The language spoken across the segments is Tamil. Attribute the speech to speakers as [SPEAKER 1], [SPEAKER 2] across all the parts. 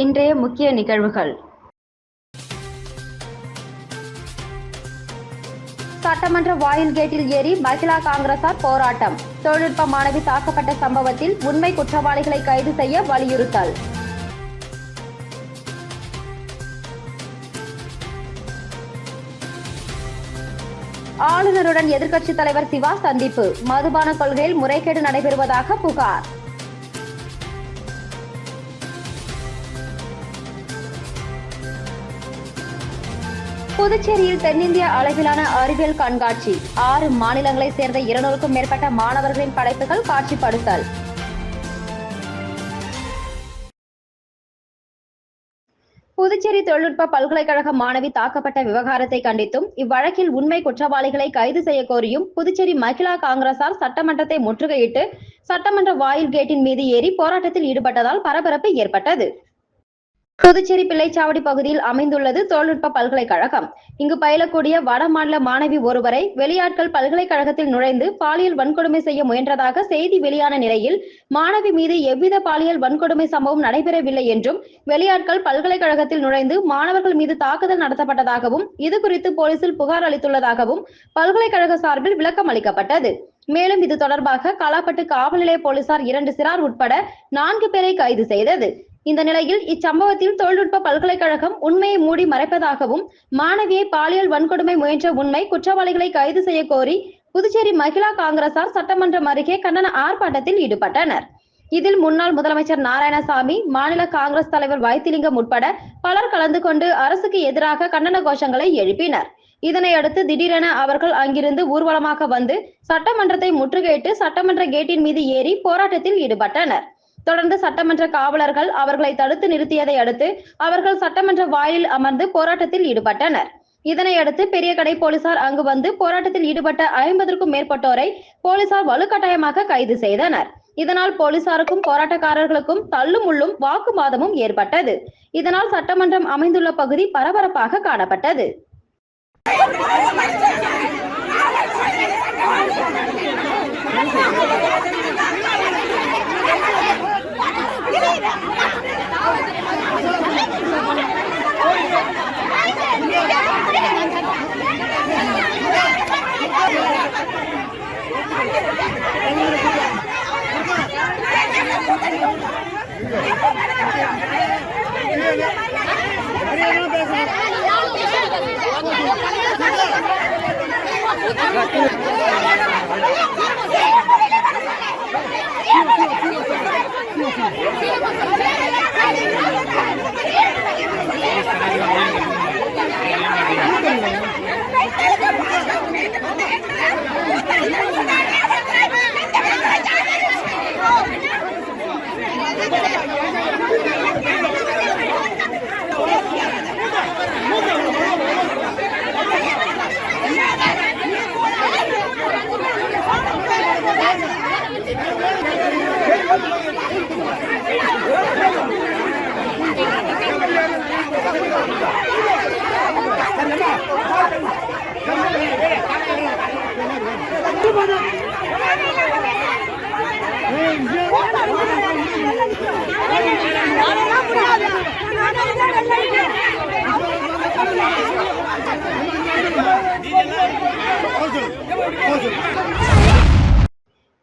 [SPEAKER 1] இன்றைய முக்கிய நிகழ்வுகள். சட்டமன்ற வாயில் கேட்டில் ஏறி மகிழா காங்கிரசார் போராட்டம். தொழில்நுட்ப மாணவி தாக்கப்பட்ட சம்பவத்தில் உண்மை குற்றவாளிகளை கைது செய்ய வலியுறுத்தல். ஆளுநருடன் எதிர்க்கட்சித் தலைவர் சிவா சந்திப்பு. மதுபான கொள்கையில் முறைகேடு நடைபெறுவதாக புகார். புதுச்சேரியில் தென்னிந்திய அளவிலான அறிவியல் கண்காட்சி. 6 மாநிலங்களைச் சேர்ந்த 200க்கும் மேற்பட்ட மாணவர்களின் படைப்புகள் காட்சிப்படுத்தல். புதுச்சேரி தொழில்நுட்ப பல்கலைக்கழக மாணவி தாக்கப்பட்ட விவகாரத்தை கண்டித்தும் இவ்வழக்கில் உண்மை குற்றவாளிகளை கைது செய்ய கோரியும் புதுச்சேரி மகிழா காங்கிரசார் சட்டமன்றத்தை முற்றுகையிட்டு சட்டமன்ற வாயில் கேட்டின் மீது ஏறி போராட்டத்தில் ஈடுபட்டதால் பரபரப்பு ஏற்பட்டது. புதுச்சேரி பிள்ளைச்சாவடி பகுதியில் அமைந்துள்ளது தொழில்நுட்ப பல்கலைக்கழகம். இங்கு பயிலக்கூடிய வட மாநில மாணவி ஒருவரை வெளியாட்கள் பல்கலைக்கழகத்தில் நுழைந்து பாலியல் வன்கொடுமை செய்ய முயன்றதாக செய்தி வெளியான நிலையில் மாணவி மீது எவ்வித பாலியல் வன்கொடுமை சம்பவம் நடைபெறவில்லை என்றும் வெளியாட்கள் பல்கலைக்கழகத்தில் நுழைந்து மாணவர்கள் மீது தாக்குதல் நடத்தப்பட்டதாகவும் இது குறித்து போலீசில் புகார் அளித்துள்ளதாகவும் பல்கலைக்கழக சார்பில் விளக்கம் அளிக்கப்பட்டது. மேலும் இது தொடர்பாக காலாப்பட்டு காவல் நிலைய போலீசார் 2 சிறார் உட்பட 4 பேரை கைது செய்தது. இந்த நிலையில் இச்சம்பவத்தில் தொழில்நுட்ப பல்கலைக்கழகம் உண்மையை மூடி மறைப்பதாகவும் மாணவியை பாலியல் வன்கொடுமை முயன்ற உண்மை குற்றவாளிகளை கைது செய்ய கோரி புதுச்சேரி மகிழா காங்கிரசார் சட்டமன்றம் அருகே கண்டன ஆர்ப்பாட்டத்தில் ஈடுபட்டனர். இதில் முன்னாள் முதலமைச்சர் நாராயணசாமி, மாநில காங்கிரஸ் தலைவர் வைத்திலிங்கம் உட்பட பலர் கலந்து கொண்டு அரசுக்கு எதிராக கண்டன கோஷங்களை எழுப்பினர். இதனையடுத்து திடீரென அவர்கள் அங்கிருந்து ஊர்வலமாக வந்து சட்டமன்றத்தை முற்றுகையிட்டு சட்டமன்ற கேட்டின் மீது ஏறி போராட்டத்தில் ஈடுபட்டனர். தொடர்ந்து சட்டமன்ற காவலர்கள் அவர்களை தடுத்து நிறுத்தியதை அடுத்து அவர்கள் சட்டமன்ற வாயிலில் அமர்ந்து போராட்டத்தில் ஈடுபட்டனர். இதனையடுத்து பெரிய கடை போலீசார் அங்கு வந்து போராட்டத்தில் ஈடுபட்ட 50க்கும் மேற்பட்டோரை போலீசார் வலுக்கட்டாயமாக கைது செய்தனர். இதனால் போலீசாருக்கும் போராட்டக்காரர்களுக்கும் தள்ளும் முள்ளும் வாக்குவாதமும் ஏற்பட்டது. இதனால் சட்டமன்றம் அமைந்துள்ள பகுதி பரபரப்பாக காணப்பட்டது.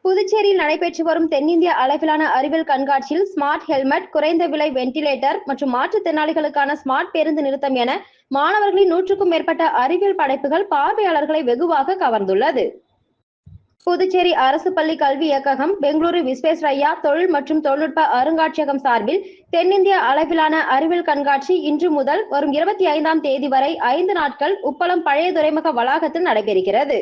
[SPEAKER 1] புதுச்சேரியில் நடைபெற்று வரும் தென்னிந்திய அளவிலான அறிவியல் கண்காட்சியில் ஸ்மார்ட் ஹெல்மெட், குறைந்த விலை வெண்டிலேட்டர் மற்றும் மாற்றுத்திறனாளிகளுக்கான ஸ்மார்ட் பேருந்து நிறுத்தம் என மாணவர்களின் 100க்கும் மேற்பட்ட அறிவியல் படைப்புகள் பார்வையாளர்களை வெகுவாக கவர்ந்துள்ளது. புதுச்சேரி அரசு பள்ளி கல்வி இயக்ககம், பெங்களூரு விஸ்வேஸ்வரய்யா தொழில் மற்றும் தொழில்நுட்ப அருங்காட்சியகம் சார்பில் தென்னிந்திய அளவிலான அறிவியல் கண்காட்சி இன்று முதல் வரும் 25ஆம் தேதி வரை 5 நாட்கள் உப்பளம் பழைய துறைமுக வளாகத்தில் நடைபெறுகிறது.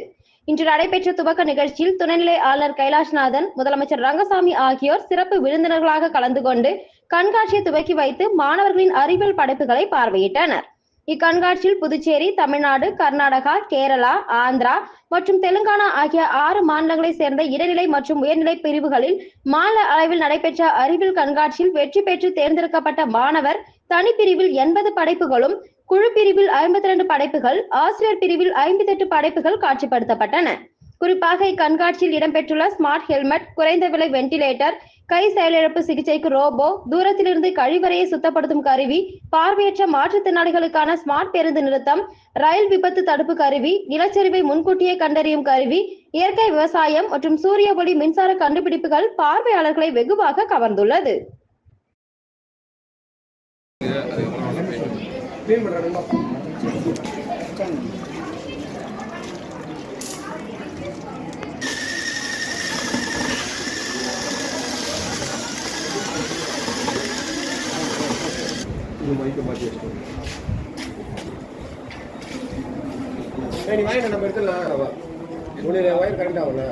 [SPEAKER 1] இன்று நடைபெற்ற துவக்க நிகழ்ச்சியில் துணைநிலை ஆளுநர் கைலாஷ்நாதன், முதலமைச்சர் ரங்கசாமி ஆகியோர் சிறப்பு விருந்தினர்களாக கலந்து கொண்டு கண்காட்சியை துவக்கி வைத்து மாணவர்களின் அறிவியல் படைப்புகளை பார்வையிட்டனர். இக்கண்காட்சியில் புதுச்சேரி, தமிழ்நாடு, கர்நாடகா, கேரளா, ஆந்திரா மற்றும் தெலுங்கானா ஆகிய 6 மாநிலங்களைச் சேர்ந்த இடைநிலை மற்றும் உயர்நிலை பிரிவுகளில் மாநில அளவில் நடைபெற்ற அறிவியல் கண்காட்சியில் வெற்றி பெற்று தேர்ந்தெடுக்கப்பட்ட மாணவர் தனிப்பிரிவில் 80 படைப்புகளும், குழு பிரிவில் 52 படைப்புகள், ஆசிரியர் பிரிவில் 58 படைப்புகள் காட்சிப்படுத்தப்பட்டன. குறிப்பாக இக்கண்காட்சியில் இடம்பெற்றுள்ள ஸ்மார்ட் ஹெல்மெட், குறைந்த விலை வெண்டிலேட்டர், கை செயலிழப்பு சிகிச்சைக்கு ரோபோ, தூரத்திலிருந்து கழிவறையை சுத்தப்படுத்தும் கருவி, பார்வையற்ற மாற்றுத்திறனாளிகளுக்கான ஸ்மார்ட் பேருந்து நிறுத்தம், ரயில் விபத்து தடுப்பு கருவி, நிலச்சரிவை முன்கூட்டியே கண்டறியும் கருவி, இயற்கை விவசாயம் மற்றும் சூரிய ஒளி மின்சார கண்டுபிடிப்புகள் பார்வையாளர்களை வெகுவாக கவர்ந்துள்ளது.
[SPEAKER 2] நீ வாங்கி நம்ம எடுத்துடலாம். உன்னுடைய ஒயர் கரெக்ட் ஆகும்ல.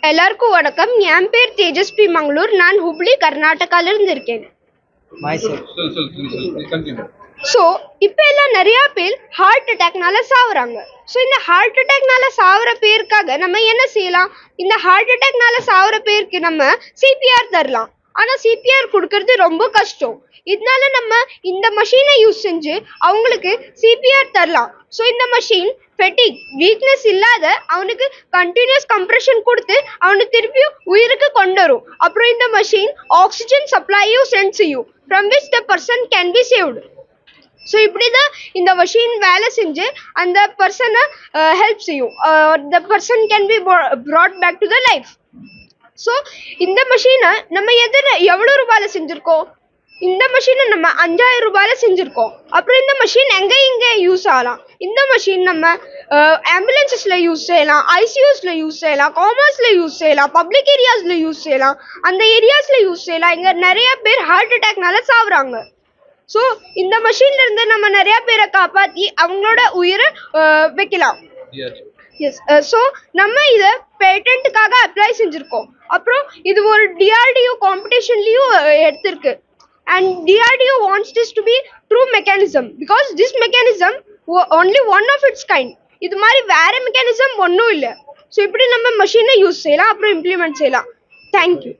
[SPEAKER 3] எல்லாருக்கும் வணக்கம். என் பேர் தேஜஸ்வி மங்களூர். நான் ஹுப்ளி கர்நாடகால இருந்து இருக்கேன். ஸோ இப்போ எல்லாம் நிறைய பேர் ஹார்ட் அட்டாக்னால சாவுறாங்க. ஸோ இந்த ஹார்ட் அட்டாக்னால சாவுற பேருக்காக நம்ம என்ன செய்யலாம்? இந்த ஹார்ட் அட்டாக்னால சாவுற பேருக்கு நம்ம சிபிஆர் தரலாம். ஆனால் சிபிஆர் கொடுக்கறது ரொம்ப கஷ்டம். இதனால நம்ம இந்த மஷீனை யூஸ் செஞ்சு அவங்களுக்கு சிபிஆர் தரலாம். ஸோ இந்த மஷீன் ஃபெட்டிக் வீக்னஸ் இல்லாத அவனுக்கு கண்டினியூஸ் கம்ப்ரெஷன் கொடுத்து அவனை திருப்பியும் உயிருக்கு கொண்டு வரும். அப்புறம் இந்த மஷீன் ஆக்சிஜன் சப்ளையும் சென்ட் செய்யும், from which the person can B saved. So இப்படி தான் இந்த மஷீன் வேலை செஞ்சு அந்த பர்சனை ஹெல்ப் செய்யும். The person can be brought back to the life. So இந்த மஷீனை நம்ம எவ்வளோ ரூபாயில் செஞ்சுருக்கோம்? இந்த மஷீனை நம்ம 5000 ரூபாயில செஞ்சுருக்கோம். அப்புறம் இந்த மஷீன் எங்கே யூஸ் ஆகலாம்? இந்த மஷீன் நம்ம ஆம்புலன்சஸில் யூஸ் செய்யலாம், ஐசியூஸில் யூஸ் செய்யலாம், காமர்ஸில் யூஸ் செய்யலாம், பப்ளிக் ஏரியாஸில் யூஸ் செய்யலாம், அந்த ஏரியாஸில் யூஸ் செய்யலாம். இங்கே நிறையா பேர் ஹார்ட் அட்டாக்னால சாவுறாங்க. ஸோ இந்த மஷீன்லேருந்து நம்ம நிறையா பேரை காப்பாற்றி அவங்களோட உயிரை வைக்கலாம். எஸ். ஸோ நம்ம இதை பேட்டன்ட்டுக்காக அப்ளை செஞ்சுருக்கோம். அப்புறம் இது ஒரு DRDO காம்படிஷன்லேயும் எடுத்திருக்கு. And DRDO wants this to be true mechanism because this mechanism only one of its kind. இது மாதிரி வேற மெக்கானிசம் ஒன்றும் இல்லை. ஸோ இப்படி நம்ம மஷீனை யூஸ் செய்யலாம், அப்புறம் இம்ப்ளிமெண்ட் செய்யலாம். தேங்க்யூ.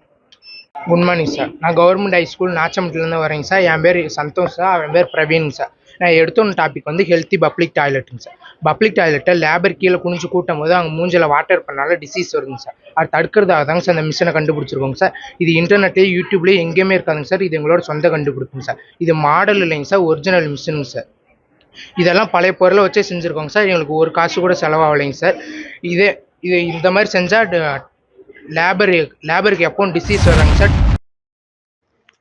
[SPEAKER 4] Good morning sir. நான் கவர்மெண்ட் ஹை ஸ்கூல் நாச்சம்பட்டிலேருந்து வரேங்க சார். என் பேர் சந்தோஷ் சார், அவன் பேர் பிரவீன் சார். நான் எடுத்தோன்னு டாபிக் வந்து ஹெல்த்தி பப்ளிக் டாய்லெட்டுங்க சார். பப்ளிக் டாய்லெட்டை லேபர் கீழே குனிஞ்சு கூட்டும் போது அவங்க மூஞ்சில் வாட்டர் பண்ணால டிசீஸ் வருதுங்க சார். அது தடுக்கிறதாக தாங்க சார் அந்த மிஷினை கண்டுபிடிச்சிருக்கோங்க சார். இது இன்டர்நெட்லேயே யூடியூப்லேயே எங்கேயுமே இருக்காதுங்க சார். இது எங்களோட சொந்த கண்டுபிடிப்புங்க சார். இது மாடல் இல்லைங்க சார், ஒரிஜினல் மிஷினுங்க சார். இதெல்லாம் பழைய பொருளை வச்சே செஞ்சுருக்கோங்க சார். எங்களுக்கு ஒரு காசு கூட செலவாகலைங்க சார். இது இந்த மாதிரி செஞ்சால் லேபருக்கு எப்போவும் டிசீஸ் வராங்க சார்.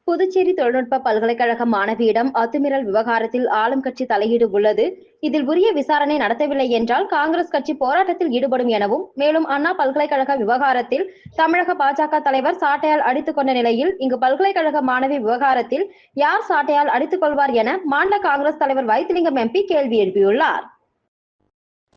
[SPEAKER 1] புதுச்சேரி தொழில்நுட்ப பல்கலைக்கழக மாணவியிடம் அத்துமீறல் விவகாரத்தில் ஆளும் கட்சி தலையீடு உள்ளது. இதில் உரிய விசாரணை நடத்தவில்லை என்றால் காங்கிரஸ் கட்சி போராட்டத்தில் ஈடுபடும் எனவும், மேலும் அண்ணா பல்கலைக்கழக விவகாரத்தில் தமிழக பாஜக தலைவர் சாட்டையால் அடித்துக் கொண்ட நிலையில் இங்கு பல்கலைக்கழக மாணவி விவகாரத்தில் யார் சாட்டையால் அடித்துக் கொள்வார் என மாநில காங்கிரஸ் தலைவர் வைத்திலிங்கம் MP கேள்வி எழுப்பியுள்ளார்.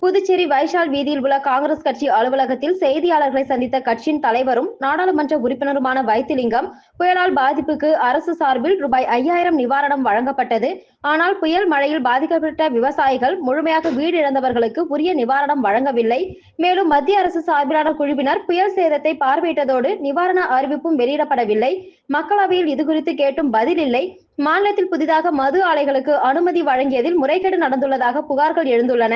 [SPEAKER 1] புதுச்சேரி வைஷால் வீதியில் உள்ள காங்கிரஸ் கட்சி அலுவலகத்தில் செய்தியாளர்களை சந்தித்த கட்சியின் தலைவரும் நாடாளுமன்ற உறுப்பினருமான வைத்திலிங்கம், புயலால் பாதிப்புக்கு அரசு சார்பில் ரூபாய் 5000 நிவாரணம் வழங்கப்பட்டது. ஆனால் புயல் மழையில் பாதிக்கப்பட்ட விவசாயிகள், முழுமையாக வீடு இழந்தவர்களுக்கு உரிய நிவாரணம் வழங்கவில்லை. மேலும் மத்திய அரசு சார்பிலான குழுவினர் புயல் சேதத்தை பார்வையிட்டதோடு நிவாரண அறிவிப்பும் வெளியிடப்படவில்லை. மக்களவையில் இதுகுறித்து கேட்டும் பதில் இல்லை. மாநிலத்தில் புதிதாக மது ஆலைகளுக்கு அனுமதி வழங்கியதில் முறைகேடு நடந்துள்ளதாக புகார்கள் எழுந்துள்ளன.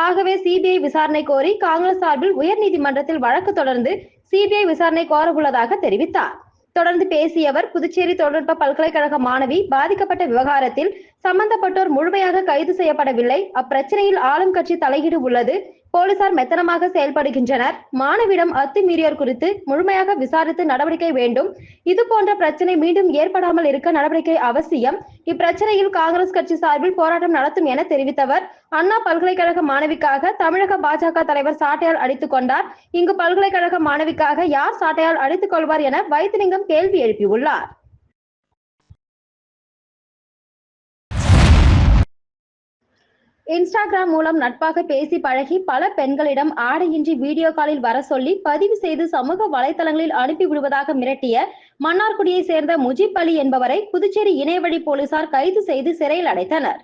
[SPEAKER 1] ஆகவே CBI விசாரணை கோரி காங்கிரஸ் சார்பில் உயர்நீதிமன்றத்தில் வழக்கு தொடர்ந்து CBI விசாரணை கோர உள்ளதாக தெரிவித்தார். தொடர்ந்து பேசிய அவர், புதுச்சேரி தொழில்நுட்ப பல்கலைக்கழக மாணவி பாதிக்கப்பட்ட விவகாரத்தில் சம்பந்தப்பட்டோர் முழுமையாக கைது செய்யப்படவில்லை. அப்பிரச்சனையில் ஆளும் கட்சி தலையீடு உள்ளது. போலீசார் மெத்தனமாக செயல்படுகின்றனர். மாணவிடம் அத்துமீறியோர் குறித்து முழுமையாக விசாரித்து நடவடிக்கை வேண்டும். இது போன்ற பிரச்சனை மீண்டும் ஏற்படாமல் இருக்க நடவடிக்கை அவசியம். இப்பிரச்சனையில் காங்கிரஸ் கட்சி சார்பில் போராட்டம் நடத்தும் என தெரிவித்தவர், அண்ணா பல்கலைக்கழக மாணவிக்காக தமிழக பாஜக தலைவர் சாட்டையால் அடித்துக் கொண்டார். இங்கு பல்கலைக்கழக மாணவிக்காக யார் சாட்டையால் அடித்துக் கொள்வார் என வைத்திலிங்கம் கேள்வி எழுப்பியுள்ளார். இன்ஸ்டாகிராம் மூலம் நட்பாக பேசி பழகி பல பெண்களிடம் ஆடையின்றி வீடியோ காலில் வர சொல்லி பதிவு செய்து சமூக வலைதளங்களில் அனுப்பி விடுவதாக மிரட்டிய மன்னார்குடியை சேர்ந்த முஜிப் அலி என்பவரை புதுச்சேரி இணையவழி போலீசார் கைது செய்து சிறையில் அடைத்தனர்.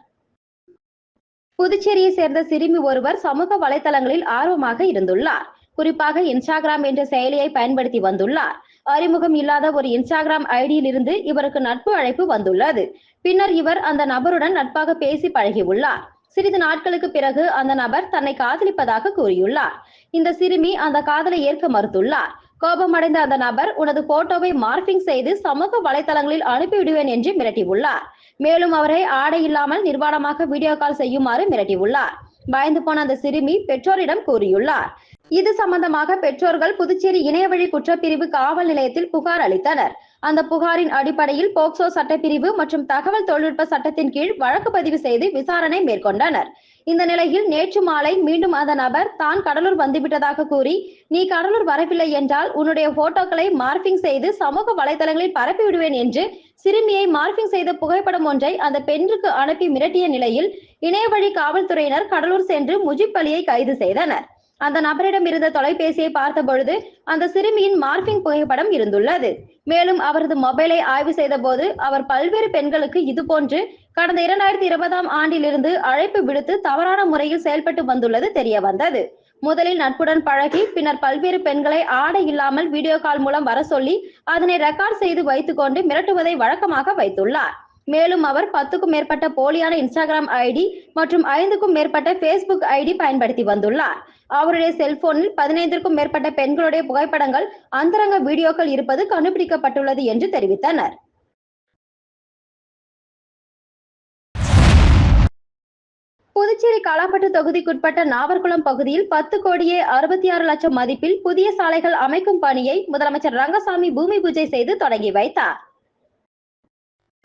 [SPEAKER 1] புதுச்சேரியை சேர்ந்த சிறுமி ஒருவர் சமூக வலைதளங்களில் ஆர்வமாக இருந்துள்ளார். குறிப்பாக இன்ஸ்டாகிராம் என்ற செயலியை பயன்படுத்தி வந்துள்ளார். அறிமுகம் இல்லாத ஒரு இன்ஸ்டாகிராம் ஐடியில் இருந்து இவருக்கு நட்பு அழைப்பு வந்துள்ளது. பின்னர் இவர் அந்த நபருடன் நட்பாக பேசி பழகியுள்ளார். சிறிது நாட்களுக்கு பிறகு அந்த நபர் தன்னை காதலிப்பதாக கூறியுள்ளார். இந்த சிறுமி அந்த காதலை ஏற்க மறுத்துள்ளார். கோபமடைந்த அந்த நபர் உனது போட்டோவை மார்பிங் செய்து சமூக வலைதளங்களில் அனுப்பிவிடுவேன் என்று மிரட்டியுள்ளார். மேலும் அவரை ஆடை இல்லாமல் நிர்வாணமாக வீடியோ கால் செய்யுமாறு மிரட்டியுள்ளார். பயந்து போன அந்த சிறுமி பெற்றோரிடம் கூறியுள்ளார். இது சம்பந்தமாக பெற்றோர்கள் புதுச்சேரி இணையவழி குற்றப்பிரிவு காவல் நிலையத்தில் புகார் அளித்தனர். அந்த புகாரின் அடிப்படையில் போக்சோ சட்டப்பிரிவு மற்றும் தகவல் தொழில்நுட்ப சட்டத்தின் கீழ் வழக்கு பதிவு செய்து விசாரணை மேற்கொண்டனர். இந்த நிலையில் நேற்று மாலை மீண்டும் அந்த நபர் தான் கடலூர் வந்துவிட்டதாக கூறி, நீ கடலூர் வரவில்லை என்றால் உன்னுடைய போட்டோக்களை மார்பிங் செய்து சமூக வலைதளங்களில் பரப்பி விடுவேன் என்று சிறுமியை மார்பிங் செய்த புகைப்படம் ஒன்றை அந்த பெண்ணுக்கு அனுப்பி மிரட்டிய நிலையில் இணையவழி காவல்துறையினர் கடலூர் சென்று முஜிப் அலியை கைது செய்தனர். அந்த நபரிடம் இருந்த தொலைபேசியை பார்த்த பொழுது அந்த சிறுமியின் மார்பிங் புகைப்படம் இருந்துள்ளது. மேலும் அவரது மொபைலை ஆய்வு செய்த போது அவர் பல்வேறு பெண்களுக்கு இதுபோன்று கடந்த 2020ஆம் ஆண்டிலிருந்து அழைப்பு விடுத்து தவறான முறையில் செயல்பட்டு வந்துள்ளது தெரிய வந்தது. முதலில் நட்புடன் பழகி பின்னர் பல்வேறு பெண்களை ஆடை இல்லாமல் வீடியோ கால் மூலம் வர சொல்லி அதனை ரெக்கார்ட் செய்து வைத்துக்கொண்டு மிரட்டுவதை வழக்கமாக வைத்துள்ளார். மேலும் அவர் 10க்கும் மேற்பட்ட போலியான இன்ஸ்டாகிராம் ஐடி மற்றும் 5க்கும் மேற்பட்ட பேஸ்புக் ஐடி பயன்படுத்தி வந்துள்ளார். அவருடைய செல்போனில் 15க்கும் மேற்பட்ட பெண்களுடைய புகைப்படங்கள், அந்தரங்க வீடியோக்கள் இருப்பது கண்டுபிடிக்கப்பட்டுள்ளது என்று தெரிவித்தனர். புதுச்சேரி காலாப்பட்டு தொகுதிக்குட்பட்ட நாவர்குளம் பகுதியில் 10 கோடியே 66 லட்சம் மதிப்பில் புதிய சாலைகள் அமைக்கும் பணியை முதலமைச்சர் ரங்கசாமி பூமி பூஜை செய்து தொடங்கி வைத்தார்.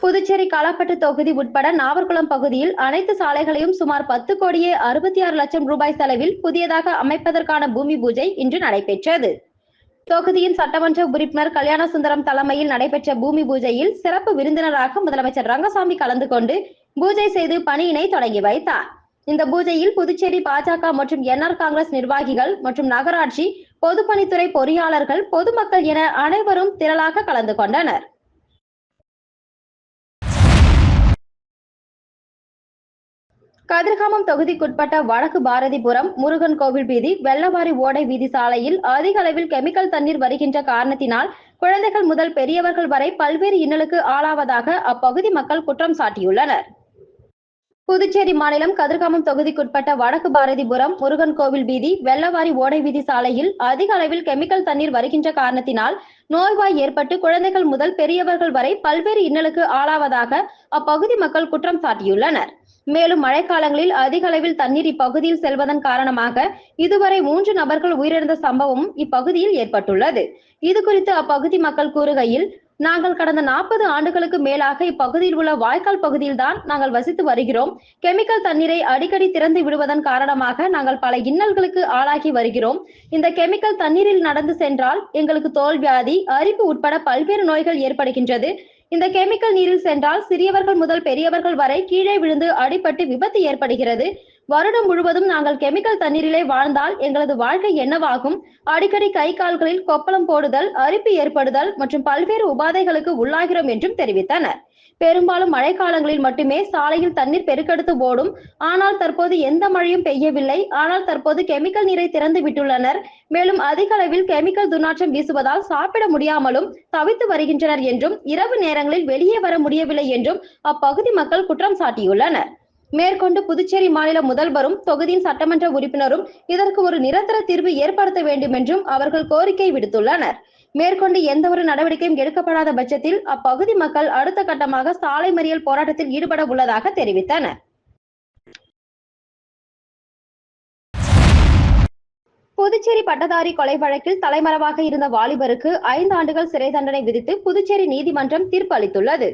[SPEAKER 1] புதுச்சேரி காலாப்பட்டு தொகுதி உட்பட நாவர்குளம் பகுதியில் அனைத்து சாலைகளையும் சுமார் 10 கோடியே 66 லட்சம் ரூபாய் செலவில் புதியதாக அமைப்பதற்கான பூமி பூஜை இன்று நடைபெற்றது. தொகுதியின் சட்டமன்ற உறுப்பினர் கல்யாணசுந்தரம் தலைமையில் நடைபெற்ற பூமி பூஜையில் சிறப்பு விருந்தினராக முதலமைச்சர் ரங்கசாமி கலந்து கொண்டு பூஜை செய்து பணியினை தொடங்கி வைத்தார். இந்த பூஜையில் புதுச்சேரி பாஜக மற்றும் என்ஆர் காங்கிரஸ் நிர்வாகிகள் மற்றும் நகராட்சி பொதுப்பணித்துறை பொறியாளர்கள், பொதுமக்கள் என அனைவரும் திரளாக கலந்து கொண்டனர். கதிர்காமம் தொகுதிக்குட்பட்ட வடக்கு பாரதிபுரம், முருகன் கோவில் வீதி, வெள்ளவாரி ஓடை வீதி சாலையில் அதிக அளவில் கெமிக்கல் தண்ணீர் வருகின்ற காரணத்தினால் குழந்தைகள் முதல் பெரியவர்கள் வரை பல்வேறு இன்னலுக்கு ஆளாவதாக அப்பகுதி மக்கள் குற்றம் சாட்டியுள்ளனர். புதுச்சேரி மாநிலம் கதிர்காமம் தொகுதிக்குட்பட்ட வடக்கு பாரதிபுரம், முருகன் கோவில் வீதி, வெள்ளவாரி ஓடை வீதி சாலையில் அதிக அளவில் கெமிக்கல் தண்ணீர் வருகின்ற காரணத்தினால் நோய்வாய் ஏற்பட்டு குழந்தைகள் முதல் பெரியவர்கள் வரை பல்வேறு இன்னலுக்கு ஆளாவதாக அப்பகுதி மக்கள் குற்றம் சாட்டியுள்ளனர். மேலும் மழைக்காலங்களில் அதிக அளவில் தண்ணீர் இப்பகுதியில் செல்வதன் காரணமாக இதுவரை 3 நபர்கள் உயிரிழந்த சம்பவம் இப்பகுதியில் ஏற்பட்டுள்ளது. இது குறித்து அப்பகுதி மக்கள் கூறுகையில், நாங்கள் கடந்த 40 ஆண்டுகளுக்கு மேலாக இப்பகுதியில் உள்ள வாய்க்கால் பகுதியில்தான் நாங்கள் வசித்து வருகிறோம். கெமிக்கல் தண்ணீரை அடிக்கடி திறந்து விடுவதன் காரணமாக நாங்கள் பல இன்னல்களுக்கு ஆளாகி வருகிறோம். இந்த கெமிக்கல் தண்ணீரில் நடந்து சென்றால் எங்களுக்கு தோல்வியாதி, அரிப்பு உட்பட பல்வேறு நோய்கள் ஏற்படுகின்றது. இந்த கெமிக்கல் நீரில் சென்றால் சிறியவர்கள் முதல் பெரியவர்கள் வரை கீழே விழுந்து அடிபட்டு விபத்து ஏற்படுகிறது. வருடம் முழுவதும் நாங்கள் கெமிக்கல் தண்ணீரிலே வாழ்ந்தால் எங்களது வாழ்க்கை என்னவாகும்? அடிக்கடி கை கால்களில் கொப்பளம் போடுதல், அரிப்பு ஏற்படுதல் மற்றும் பல்வேறு உபாதைகளுக்கு உள்ளாகிறோம் என்றும் தெரிவித்தனர். பெரும்பாலும் மழைக்காலங்களில் மட்டுமே சாலையில் தண்ணீர் பெருக்கெடுத்து ஓடும். ஆனால் தற்போது எந்த மழையும் பெய்யவில்லை. ஆனால் தற்போது கெமிக்கல் நீரை திறந்து விட்டுள்ளனர். மேலும் அதிக அளவில் கெமிக்கல் துர்நாற்றம் வீசுவதால் சாப்பிட முடியாமலும் தவித்து வருகின்றனர் என்றும், இரவு நேரங்களில் வெளியே வர முடியவில்லை என்றும் அப்பகுதி மக்கள் குற்றம் சாட்டியுள்ளனர். மேற்கொண்டு புதுச்சேரி மாநில முதல்வரும் தொகுதியின் சட்டமன்ற உறுப்பினரும் இதற்கு ஒரு நிரந்தர தீர்வு ஏற்படுத்த வேண்டும் என்றும் அவர்கள் கோரிக்கை விடுத்துள்ளனர். மேற்கொண்டு எந்த ஒரு நடவடிக்கையும் எடுக்கப்படாத பட்சத்தில் அப்பகுதி மக்கள் அடுத்த கட்டமாக சாலை மறியல் போராட்டத்தில் ஈடுபட உள்ளதாக தெரிவித்தனர். புதுச்சேரி பட்டதாரி கொலை வழக்கில் தலைமறைவாக இருந்த வாலிபருக்கு 5 ஆண்டுகள் சிறை தண்டனை விதித்து புதுச்சேரி நீதிமன்றம் தீர்ப்பு அளித்துள்ளது.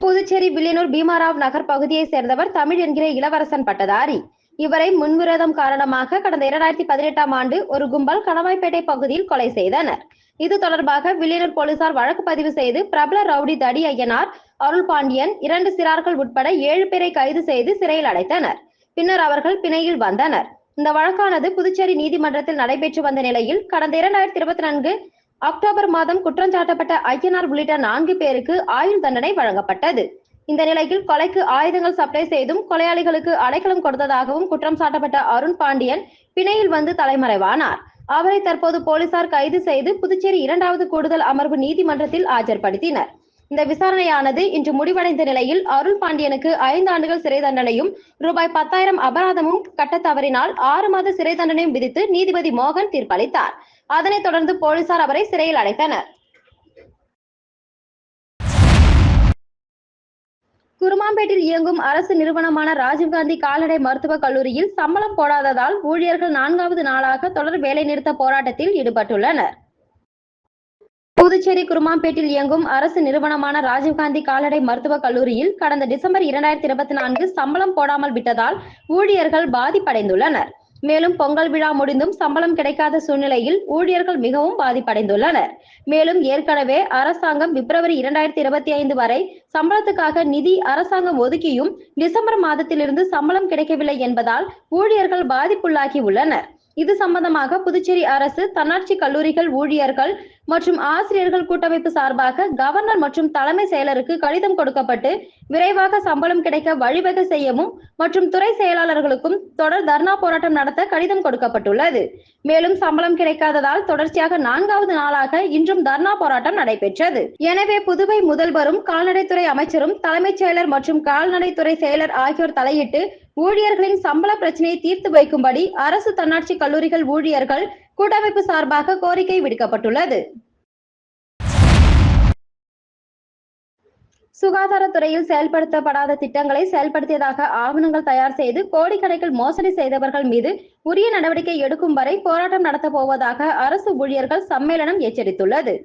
[SPEAKER 1] புதுச்சேரி வில்லியனூர் பீமாராவ் நகர் பகுதியைச் சேர்ந்தவர் தமிழ் என்கிற இளவரசன் பட்டதாரி. இவரை முன்விரோதம் காரணமாக கடந்த 2018ஆம் ஆண்டு ஒரு கும்பல் கணவாய்பேட்டை பகுதியில் கொலை செய்தனர். இது தொடர்பாக வில்லியனூர் போலீசார் வழக்கு பதிவு செய்து பிரபல ரவுடி தடி ஐயனார், அருள் பாண்டியன், 2 சிறார்கள் உட்பட 7 பேரை கைது செய்து சிறையில் அடைத்தனர். பின்னர் அவர்கள் பிணையில் வந்தனர். இந்த வழக்கானது புதுச்சேரி நீதிமன்றத்தில் நடைபெற்று வந்த நிலையில் கடந்த 2024 அக்டோபர் மாதம் குற்றஞ்சாட்டப்பட்ட ஐயனார் உள்ளிட்ட 4 பேருக்கு ஆயுள் தண்டனை வழங்கப்பட்டது. இந்த நிலையில் கொலைக்கு ஆயுதங்கள் சப்ளை செய்தும் கொலையாளிகளுக்கு அடைக்கலம் கொடுத்ததாகவும் குற்றம் சாட்டப்பட்ட அருண் பாண்டியன் பிணையில் வந்து தலைமறைவானார். அவரை தற்போது போலீசார் கைது செய்து புதுச்சேரி 2வது கூடுதல் அமர்வு நீதிமன்றத்தில் ஆஜர்படுத்தினர். இந்த விசாரணையானது இன்று முடிவடைந்த நிலையில் அருள் பாண்டியனுக்கு 5 ஆண்டுகள் சிறை தண்டனையும் ரூபாய் 10,000 அபராதமும் கட்ட தவறினால் 6 மாத சிறை தண்டனையும் விதித்து நீதிபதி மோகன் தீர்ப்பளித்தார். அதனைத் தொடர்ந்து போலீசார் அவரை சிறையில் அடைத்தனர். குருமாம்பேட்டில் இயங்கும் அரசு நிறுவனமான ராஜீவ்காந்தி கால்நடை மருத்துவக் கல்லூரியில் சம்பளம் போடாததால் ஊழியர்கள் 4வது நாளாக தொடர் வேலைநிறுத்த போராட்டத்தில் ஈடுபட்டுள்ளனர். புதுச்சேரி குருமாம்பேட்டில் இயங்கும் அரசு நிறுவனமான ராஜீவ்காந்தி கால்நடை மருத்துவக் கல்லூரியில் கடந்த டிசம்பர் 2024 சம்பளம் போடாமல் விட்டதால் ஊழியர்கள் பாதிப்படைந்துள்ளனர். மேலும் பொங்கல் விழா முடிந்தும் சம்பளம் கிடைக்காத சூழ்நிலையில் ஊழியர்கள் மிகவும் பாதிப்படைந்துள்ளனர். மேலும் ஏற்கனவே அரசாங்கம் பிப்ரவரி 2025 வரை சம்பளத்துக்காக நிதி அரசாங்கம் ஒதுக்கியும் டிசம்பர் மாதத்திலிருந்து சம்பளம் கிடைக்கவில்லை என்பதால் ஊழியர்கள் பாதிப்புள்ளாகி உள்ளனர். இது சம்பந்தமாக புதுச்சேரி அரசு தன்னாட்சி கல்லூரிகள் ஊழியர்கள் மற்றும் ஆசிரியர்கள் கூட்டமைப்பு சார்பாக கவர்னர் மற்றும் தலைமை செயலருக்கு கடிதம் கொடுக்கப்பட்டு விரைவாக சம்பளம் கிடைக்க வழிவகை செய்யவும் மற்றும் துறை செயலாளர்களுக்கும் தொடர் தர்ணா போராட்டம் நடத்த கடிதம் கொடுக்கப்பட்டுள்ளது. மேலும் சம்பளம் கிடைக்காததால் தொடர்ச்சியாக 4வது நாளாக இன்றும் தர்ணா போராட்டம் நடைபெற்றது. எனவே புதுவை முதல்வரும் கால்நடைத்துறை அமைச்சரும் தலைமைச் செயலர் மற்றும் கால்நடைத்துறை செயலர் ஆகியோர் தலையிட்டு ஊழியர்களின் சம்பள பிரச்சனையை தீர்த்து வைக்கும்படி அரசு தன்னாட்சி கல்லூரிகள் ஊழியர்கள் கூட்டமைப்பு சார்பாக கோரிக்கை விடுக்கப்பட்டுள்ளது. சுகாதாரத்துறையில் செயல்படுத்தப்படாத திட்டங்களை செயல்படுத்தியதாக ஆவணங்கள் தயார் செய்து கோடிக்கணக்கில் மோசடி செய்தவர்கள் மீது உரிய நடவடிக்கை எடுக்கும் வரை போராட்டம் நடத்தப் போவதாக அரசு ஊழியர்கள் சம்மேளனம் எச்சரித்துள்ளது.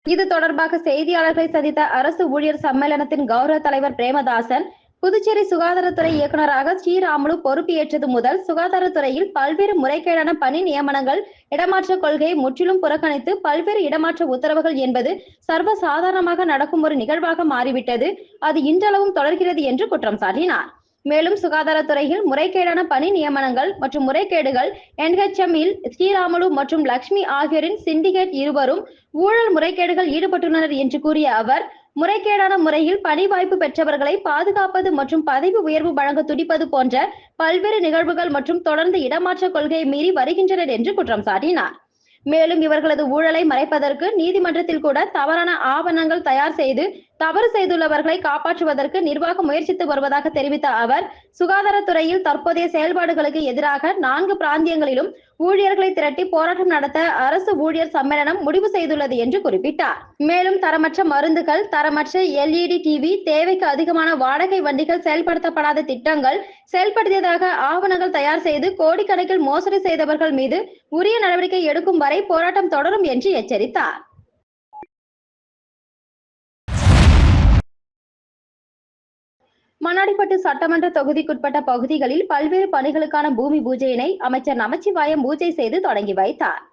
[SPEAKER 1] இது தொடர்பாக செய்தியாளர்களை சந்தித்த அரசு ஊழியர் சம்மேளனத்தின் கௌரவ தலைவர் பிரேமதாசன், புதுச்சேரி சுகாதாரத்துறை இயக்குநராக ஸ்ரீராமுலு பொறுப்பேற்றது முதல் சுகாதாரத்துறையில் பல்வேறு முறைகேடான பணி நியமனங்கள், இடமாற்ற கொள்கையை முற்றிலும் புறக்கணித்து பல்வேறு இடமாற்ற உத்தரவுகள் என்பது சர்வசாதாரணமாக நடக்கும் ஒரு நிகழ்வாக மாறிவிட்டது. அது இன்றளவும் தொடர்கிறது என்று குற்றம் சாட்டினார். மேலும் சுகாதாரத்துறையில் முறைகேடான பணி நியமனங்கள் மற்றும் முறைகேடுகள் NHM இல் ஸ்ரீராமுலு மற்றும் லட்சுமி ஆகியோரின் சிண்டிகேட் இருவரும் ஊழல் முறைகேடுகள் ஈடுபட்டுள்ளனர் என்று கூறிய அவர், முறைகேடான முறையில் பணி வாய்ப்பு பெற்றவர்களை பாதுகாப்பது மற்றும் பதவி உயர்வு வழங்க துடிப்பது போன்ற பல்வேறு நிகழ்வுகள் மற்றும் தொடர்ந்து இடமாற்ற கொள்கையை மீறி வருகின்றனர் என்று குற்றம் சாட்டினார். மேலும் இவர்களது ஊழலை மறைப்பதற்கு நீதிமன்றத்தில் கூட தவறான ஆவணங்கள் தயார் செய்து தவறு செய்துள்ளவர்களை காப்பாற்றுவதற்கு நிர்வாகம் முயற்சித்து வருவதாக தெரிவித்த அவர், சுகாதாரத்துறையில் தற்போதைய செயல்பாடுகளுக்கு எதிராக 4 பிராந்தியங்களிலும் ஊழியர்களை திரட்டி போராட்டம் நடத்த அரசு ஊழியர் சம்மேளனம் முடிவு செய்துள்ளது என்று குறிப்பிட்டார். மேலும் தரமற்ற மருந்துகள், தரமற்ற LED டிவி, தேவைக்கு அதிகமான வாடகை வண்டிகள், செயல்படுத்தப்படாத திட்டங்கள் செயல்படுத்தியதாக ஆவணங்கள் தயார் செய்து கோடிக்கணக்கில் மோசடி செய்தவர்கள் மீது உரிய நடவடிக்கை எடுக்கும் வரை போராட்டம் தொடரும் என்று எச்சரித்தார். மண்ணாடிப்பட்டு சட்டமன்ற தொகுதிக்குட்பட்ட பகுதிகளில் பல்வேறு பணிகளுக்கான பூமி பூஜையினை அமைச்சர் நமச்சிவாயம் பூஜை செய்து தொடங்கி வைத்தார்.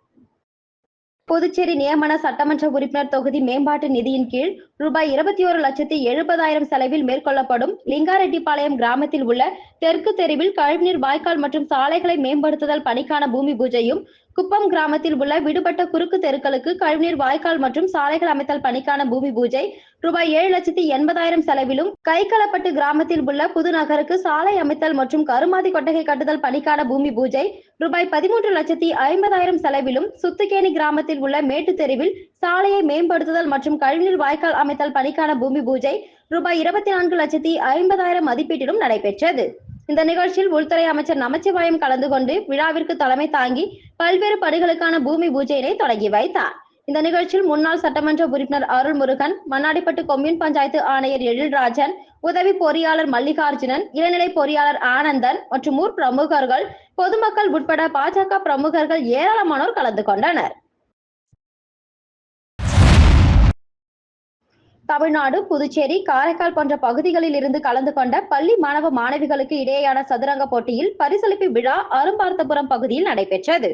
[SPEAKER 1] புதுச்சேரி நியமன சட்டமன்ற உறுப்பினர் தொகுதி மேம்பாட்டு நிதியின் கீழ் ரூபாய் 21,70,000 செலவில் மேற்கொள்ளப்படும் லிங்காரெட்டிப்பாளையம் கிராமத்தில் உள்ள தெற்கு தெருவில் கழிவுநீர் வாய்க்கால் மற்றும் சாலைகளை மேம்படுத்துதல் பணிக்கான பூமி பூஜையும், குப்பம் கிராமத்தில் உள்ள விடுபட்ட குறுக்கு தெருக்களுக்கு கழிவுநீர் வாய்க்கால் மற்றும் சாலைகள் அமைத்தல் பணிக்கான பூமி பூஜை ரூபாய் 7,80,000 செலவிலும், கைகளப்பட்டு கிராமத்தில் உள்ள புதுநகருக்கு சாலை அமைத்தல் மற்றும் கருமாதி கொட்டகை கட்டுதல் பணிக்கான பூமி பூஜை ரூபாய் 13,50,000 செலவிலும், சுத்துக்கேணி கிராமத்தில் உள்ள மேட்டு தெருவில் சாலையை மேம்படுத்துதல் மற்றும் கழிவுநீர் வாய்க்கால் அமைத்தல் பணிக்கான பூமி பூஜை ரூபாய் 24,50,000 மதிப்பீட்டிலும் நடைபெற்றது. இந்த நிகழ்ச்சியில் உள்துறை அமைச்சர் நமச்சிவாயம் கலந்து கொண்டு விழாவிற்கு தலைமை தாங்கி பல்வேறு பணிகளுக்கான பூமி பூஜையினை தொடங்கி வைத்தார். இந்த நிகழ்ச்சியில் முன்னாள் சட்டமன்ற உறுப்பினர் அருள்முருகன், மண்ணாடிப்பட்டு கொம்யூன் பஞ்சாயத்து ஆணையர் எழில்ராஜன், உதவி பொறியாளர் மல்லிகார்ஜுனன், இளநிலை பொறியாளர் ஆனந்தன் மற்றும் ஊர் பிரமுகர்கள், பொதுமக்கள் உட்பட பாஜக பிரமுகர்கள் ஏராளமானோர் கலந்து கொண்டனர். தமிழ்நாடு, புதுச்சேரி, காரைக்கால் போன்ற பகுதிகளில் இருந்து கலந்து கொண்ட பள்ளி மாணவ மாணவிகளுக்கு இடையேயான சதுரங்க போட்டியில் பரிசளிப்பு விழா அரும்பார்த்தபுரம் பகுதியில் நடைபெற்றது.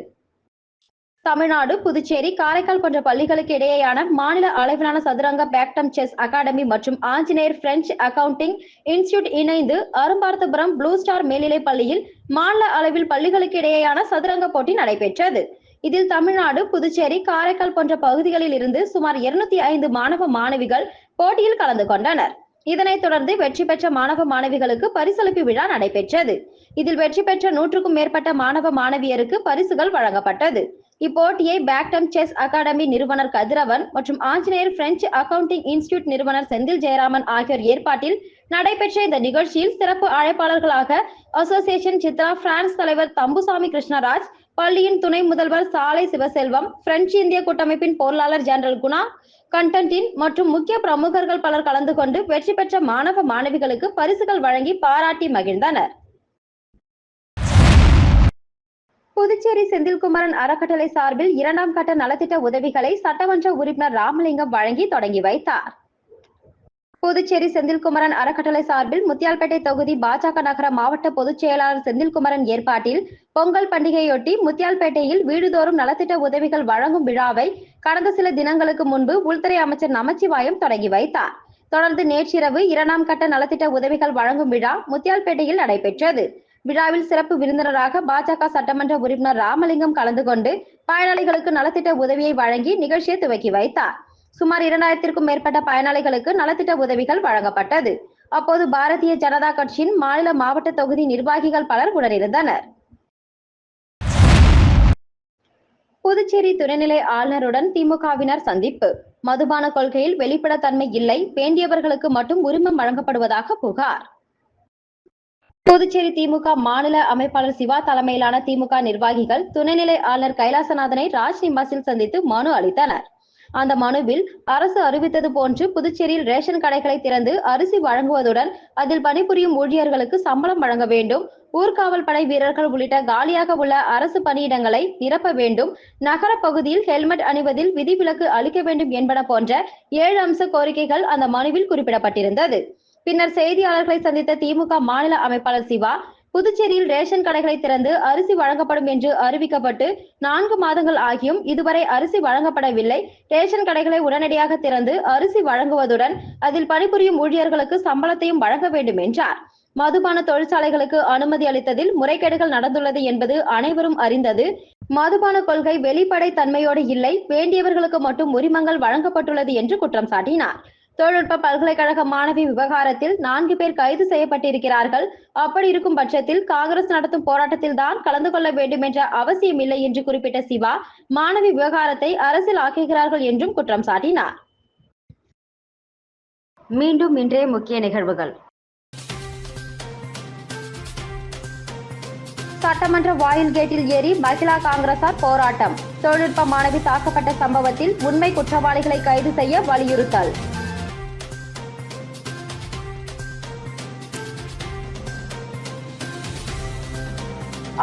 [SPEAKER 1] தமிழ்நாடு, புதுச்சேரி, காரைக்கால் போன்ற பள்ளிகளுக்கு இடையேயான மாநில அளவிலான சதுரங்க பேக்டம் செஸ் அகாடமி மற்றும் ஆஞ்சநேயர் பிரெஞ்சு அக்கவுண்டிங் இன்ஸ்டிடியூட் இணைந்து அரும்பார்த்தபுரம் ப்ளூ ஸ்டார் மேல்நிலைப் பள்ளியில் மாநில அளவில் பள்ளிகளுக்கு இடையேயான சதுரங்க போட்டி நடைபெற்றது. இதில் தமிழ்நாடு, புதுச்சேரி, காரைக்கால் போன்ற பகுதிகளில் இருந்து சுமார் 205 மாணவ மாணவிகள் போட்டியில் கலந்து கொண்டனர். இதனைத் தொடர்ந்து வெற்றி பெற்ற மாணவ மாணவிகளுக்கு பரிசளிப்பு விழா நடைபெற்றது. இதில் வெற்றி பெற்ற 100க்கும் மேற்பட்ட மாணவ மாணவியருக்கு பரிசுகள் வழங்கப்பட்டது. இப்போட்டியை பேக்டம் செஸ் அகாடமி நிறுவனர் கதிரவன் மற்றும் ஆஞ்சநேயர் பிரெஞ்சு அக்கவுண்டிங் இன்ஸ்டிடியூட் நிறுவனர் செந்தில் ஜெயராமன் ஆகியோர் ஏற்பாட்டில் நடைபெற்ற இந்த நிகழ்ச்சியில் சிறப்பு அழைப்பாளர்களாக அசோசியேஷன் சித்ரா பிரான்ஸ் தலைவர் தம்புசாமி கிருஷ்ணராஜ், பள்ளியின் துணை முதல்வர் சாலை சிவசெல்வம், பிரெஞ்சு இந்திய கூட்டமைப்பின் பொருளாளர் ஜெனரல் குணா கண்டன்டின் மற்றும் முக்கிய பிரமுகர்கள் பலர் கலந்து கொண்டு வெற்றி பெற்ற மாணவ மாணவிகளுக்கு பரிசுகள் வழங்கி பாராட்டி மகிழ்ந்தனர். புதுச்சேரி செந்தில்குமரன் அறக்கட்டளை சார்பில் 2ஆம் கட்ட நலத்திட்ட உதவிகளை சட்டமன்ற உறுப்பினர் ராமலிங்கம் வழங்கி தொடங்கி வைத்தார். புதுச்சேரி செந்தில்குமரன் அறக்கட்டளை சார்பில் முத்தியால்பேட்டை தொகுதி பாஜக நகர மாவட்ட பொதுச் செயலாளர் செந்தில்குமரன் ஏற்பாட்டில் பொங்கல் பண்டிகையொட்டி முத்தியால்பேட்டையில் வீடுதோறும் நலத்திட்ட உதவிகள் வழங்கும் விழாவை கடந்த சில தினங்களுக்கு முன்பு உள்துறை அமைச்சர் நமச்சிவாயம் தொடங்கி வைத்தார். தொடர்ந்து நேற்றிரவு 2ஆம் கட்ட நலத்திட்ட உதவிகள் வழங்கும் விழா முத்தியால்பேட்டையில் நடைபெற்றது. விழாவில் சிறப்பு விருந்தினராக பாஜக சட்டமன்ற உறுப்பினர் ராமலிங்கம் கலந்து கொண்டு பயனாளிகளுக்கு நலத்திட்ட உதவியை வழங்கி நிகழ்ச்சியை துவக்கி வைத்தார். சுமார் 2000க்கும் மேற்பட்ட பயனாளிகளுக்கு நலத்திட்ட உதவிகள் வழங்கப்பட்டது. அப்போது பாரதிய ஜனதா கட்சியின் மாநில மாவட்ட தொகுதி நிர்வாகிகள் பலர் உடனிருந்தனர். புதுச்சேரி துணைநிலை ஆளுநருடன் திமுகவினர் சந்திப்பு. மதுபான கொள்கையில் வெளிப்படைத்தன்மை இல்லை, வேண்டியவர்களுக்கு மட்டும் உரிமம் வழங்கப்படுவதாக புகார். புதுச்சேரி திமுக மாநில அமைப்பாளர் சிவா தலைமையிலான திமுக நிர்வாகிகள் துணைநிலை ஆளுநர் கைலாசநாதனை ராஜ்நிவாசில் சந்தித்து மனு அளித்தனர். அந்த மனுவில் அரசு அறிவித்தது போன்று புதுச்சேரியில் ரேஷன் கடைகளை திறந்து அரிசி வழங்குவதுடன் அதில் பணிபுரியும் ஊழியர்களுக்கு சம்பளம் வழங்க வேண்டும், ஊர்காவல் படை வீரர்கள் உள்ளிட்ட காலியாக உள்ள அரசு பணியிடங்களை நிரப்ப வேண்டும், நகர பகுதியில் ஹெல்மெட் அணிவதில் விதிவிலக்கு அளிக்க வேண்டும் என்பன போன்ற 7 அம்ச கோரிக்கைகள் அந்த மனுவில் குறிப்பிடப்பட்டிருந்தது. பின்னர் செய்தியாளர்களை சந்தித்த திமுக மாநில அமைப்பாளர் சிவா, புதுச்சேரியில் ரேஷன் கடைகளை திறந்து அரிசி வழங்கப்படும் என்று அறிவிக்கப்பட்டு 4 மாதங்கள் ஆகியும் இதுவரை அரிசி வழங்கப்படவில்லை. ரேஷன் கடைகளை உடனடியாக திறந்து அரிசி வழங்குவதுடன் அதில் பணிபுரியும் ஊழியர்களுக்கு சம்பளத்தையும் வழங்க வேண்டும் என்றார். மதுபான தொழிற்சாலைகளுக்கு அனுமதி அளித்ததில் முறைகேடுகள் நடந்துள்ளது என்பது அனைவரும் அறிந்தது. மதுபான கொள்கை வெளிப்படை தன்மையோடு இல்லை, வேண்டியவர்களுக்கு மட்டும் உரிமங்கள் வழங்கப்பட்டுள்ளது என்று குற்றம் சாட்டினார். தொழில்நுட்ப பல்கலைக்கழக மாணவி விவகாரத்தில் 4 பேர் கைது செய்யப்பட்டிருக்கிறார்கள். அப்படி இருக்கும் பட்சத்தில் காங்கிரஸ் நடத்தும் போராட்டத்தில் தான் கலந்து கொள்ள வேண்டும் என்ற அவசியம் இல்லை என்று குறிப்பிட்ட சிவா, மாணவி விவகாரத்தை அரசியல் ஆக்குகிறார்கள் என்றும் குற்றம் சாட்டினார். மீண்டும் இன்றைய முக்கிய நிகழ்வுகள். சட்டமன்ற வாயில் கேட்டில் ஏறி மகிழா காங்கிரசார் போராட்டம். தொழில்நுட்ப மாணவி தாக்கப்பட்ட சம்பவத்தில் உண்மை குற்றவாளிகளை கைது செய்ய வலியுறுத்தல்.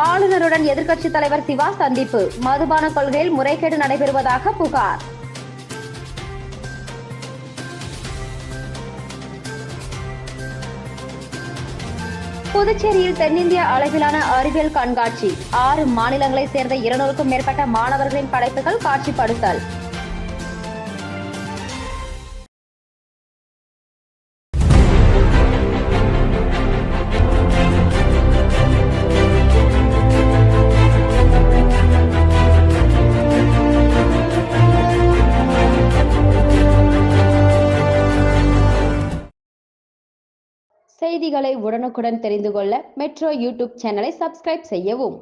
[SPEAKER 1] ஆளுநருடன் எதிர்க்கட்சித் தலைவர் சிவா சந்திப்பு. மதுபான கொள்கையில் முறைகேடு நடைபெறுவதாக புகார். புதுச்சேரியில் தென்னிந்திய அளவிலான அறிவியல் கண்காட்சி. 6 மாநிலங்களைச் சேர்ந்த 200க்கும் மேற்பட்ட மாணவர்களின் படைப்புகள் காட்சிப்படுத்தல். செய்திகளை உடனுக்குடன் தெரிந்து கொள்ள மெட்ரோ யூடியூப் சேனலை சப்ஸ்கிரைப் செய்யவும்.